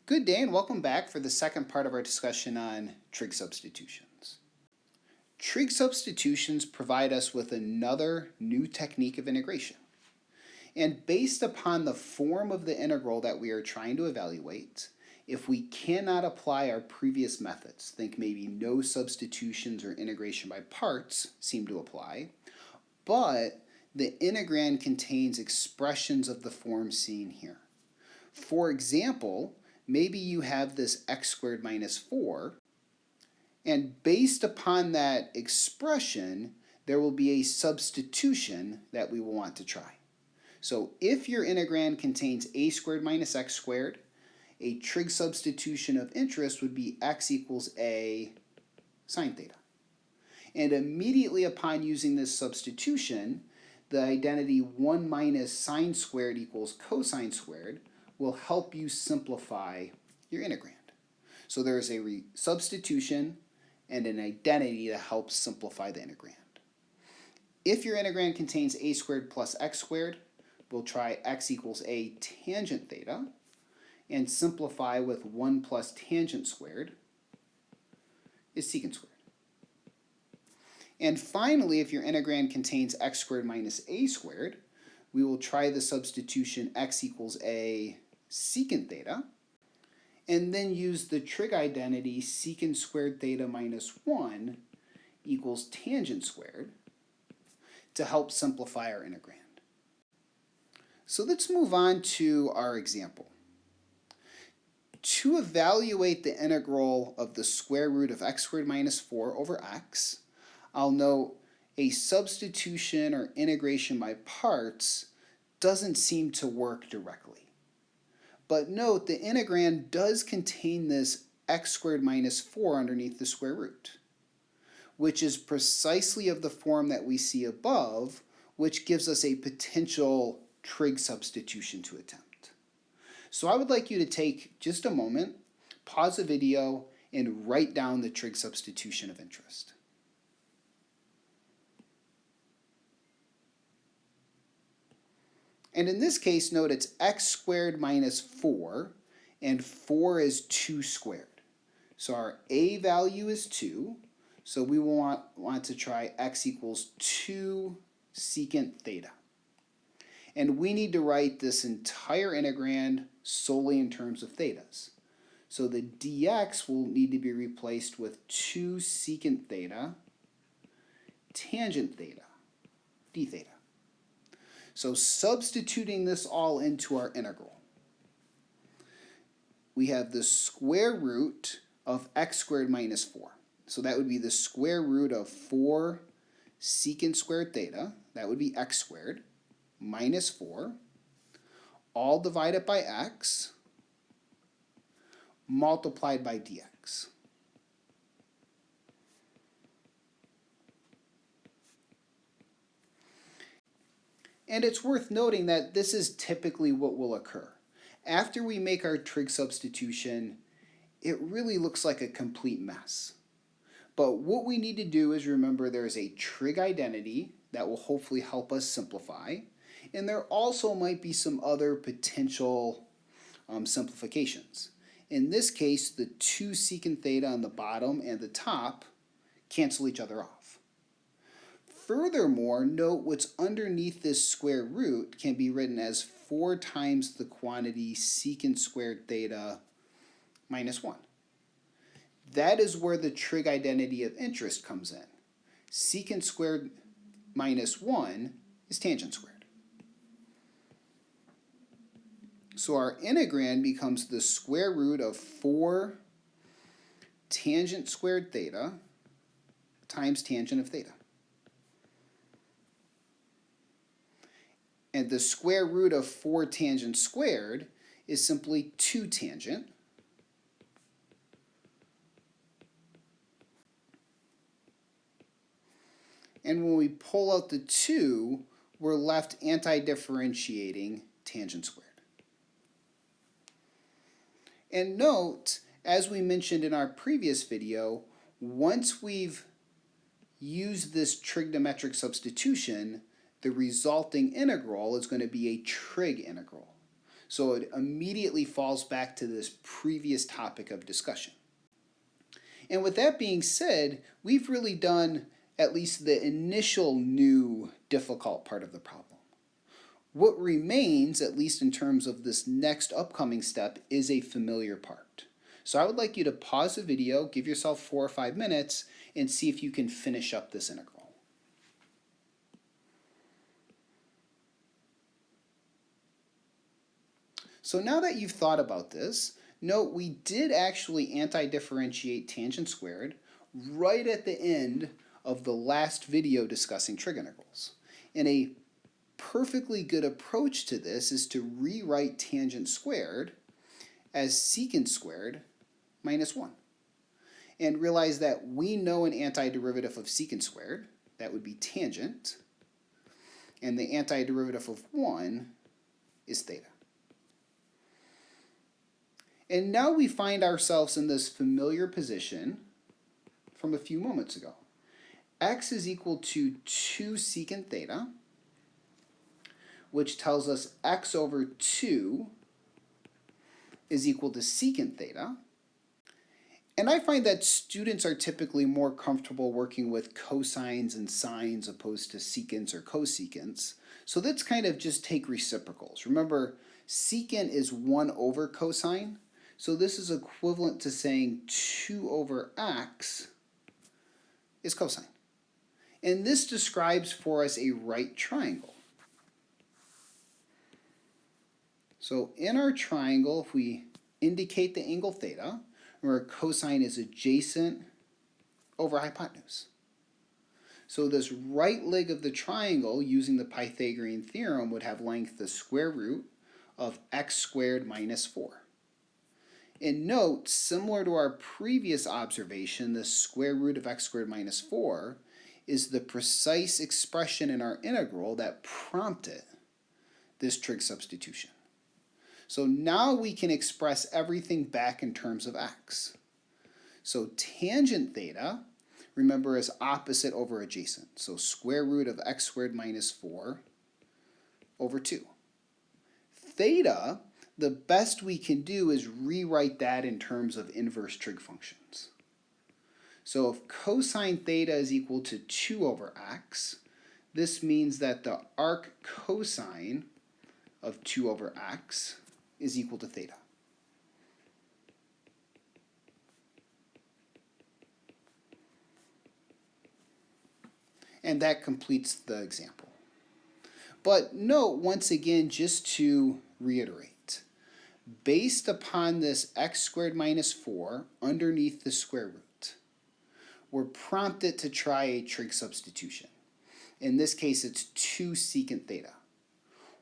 Good day and welcome back for the second part of our discussion on trig substitutions. Trig substitutions provide us with another new technique of integration. And based upon the form of the integral that we are trying to evaluate, if we cannot apply our previous methods, think maybe no substitutions or integration by parts seem to apply, but the integrand contains expressions of the form seen here. For example, maybe you have this x squared minus 4, and based upon that expression, there will be a substitution that we will want to try. So if your integrand contains a squared minus x squared, a trig substitution of interest would be x equals a sine theta. And immediately upon using this substitution, the identity 1 minus sine squared equals cosine squared will help you simplify your integrand. So there is a substitution and an identity to help simplify the integrand. If your integrand contains a squared plus x squared, we'll try x equals a tangent theta and simplify with 1 plus tangent squared is secant squared. And finally, if your integrand contains x squared minus a squared, we will try the substitution x equals a secant theta, and then use the trig identity secant squared theta minus 1 equals tangent squared to help simplify our integrand. So let's move on to our example. To evaluate the integral of the square root of x squared minus 4 over x, I'll note a substitution or integration by parts doesn't seem to work directly. But note the integrand does contain this x squared minus 4 underneath the square root, which is precisely of the form that we see above, which gives us a potential trig substitution to attempt. So I would like you to take just a moment, pause the video, and write down the trig substitution of interest. And in this case, note it's x squared minus 4, and 4 is 2 squared. So our a value is 2, so we will want to try x equals 2 secant theta. And we need to write this entire integrand solely in terms of thetas. So the dx will need to be replaced with 2 secant theta tangent theta d theta. So substituting this all into our integral, we have the square root of x squared minus 4. So that would be the square root of 4 secant squared theta, that would be x squared, minus 4, all divided by x, multiplied by dx. And it's worth noting that this is typically what will occur. After we make our trig substitution, it really looks like a complete mess. But what we need to do is remember there is a trig identity that will hopefully help us simplify, and there also might be some other potential simplifications. In this case, the 2 secant theta on the bottom and the top cancel each other off. Furthermore, note what's underneath this square root can be written as 4 times the quantity secant squared theta minus 1. That is where the trig identity of interest comes in. Secant squared minus 1 is tangent squared. So our integrand becomes the square root of 4 tangent squared theta times tangent of theta. And the square root of 4 tangent squared is simply 2 tangent. And when we pull out the 2, we're left anti-differentiating tangent squared. And note, as we mentioned in our previous video, once we've used this trigonometric substitution, the resulting integral is going to be a trig integral. So it immediately falls back to this previous topic of discussion. And with that being said, we've really done at least the initial new difficult part of the problem. What remains, at least in terms of this next upcoming step, is a familiar part. So I would like you to pause the video, give yourself 4 or 5 minutes, and see if you can finish up this integral. So now that you've thought about this, note we did actually anti-differentiate tangent squared right at the end of the last video discussing trig integrals. And a perfectly good approach to this is to rewrite tangent squared as secant squared minus 1. And realize that we know an antiderivative of secant squared, that would be tangent, and the antiderivative of 1 is theta. And now we find ourselves in this familiar position from a few moments ago. X is equal to 2 secant theta, which tells us x over 2 is equal to secant theta. And I find that students are typically more comfortable working with cosines and sines opposed to secants or cosecants. So let's kind of just take reciprocals. Remember, secant is 1 over cosine. So this is equivalent to saying 2 over x is cosine. And this describes for us a right triangle. So in our triangle, if we indicate the angle theta, where cosine is adjacent over hypotenuse. So this right leg of the triangle, using the Pythagorean theorem, would have length the square root of x squared minus 4. And note, similar to our previous observation, the square root of x squared minus 4 is the precise expression in our integral that prompted this trig substitution. So now we can express everything back in terms of x. So tangent theta, remember, is opposite over adjacent. So square root of x squared minus 4 over 2. Theta, the best we can do is rewrite that in terms of inverse trig functions. So if cosine theta is equal to 2 over x, this means that the arc cosine of 2 over x is equal to theta. And that completes the example. But note, once again, just to reiterate, based upon this x squared minus 4 underneath the square root, we're prompted to try a trig substitution. In this case, it's 2 secant theta.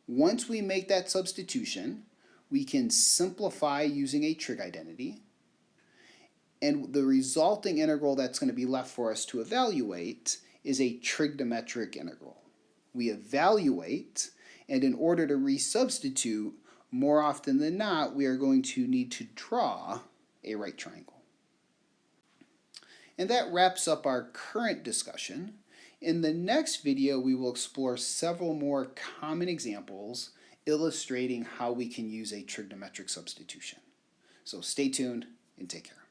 Once we make that substitution, we can simplify using a trig identity, and the resulting integral that's going to be left for us to evaluate is a trigonometric integral. We evaluate, and in order to resubstitute, more often than not, we are going to need to draw a right triangle. And that wraps up our current discussion. In the next video, we will explore several more common examples illustrating how we can use a trigonometric substitution. So stay tuned and take care.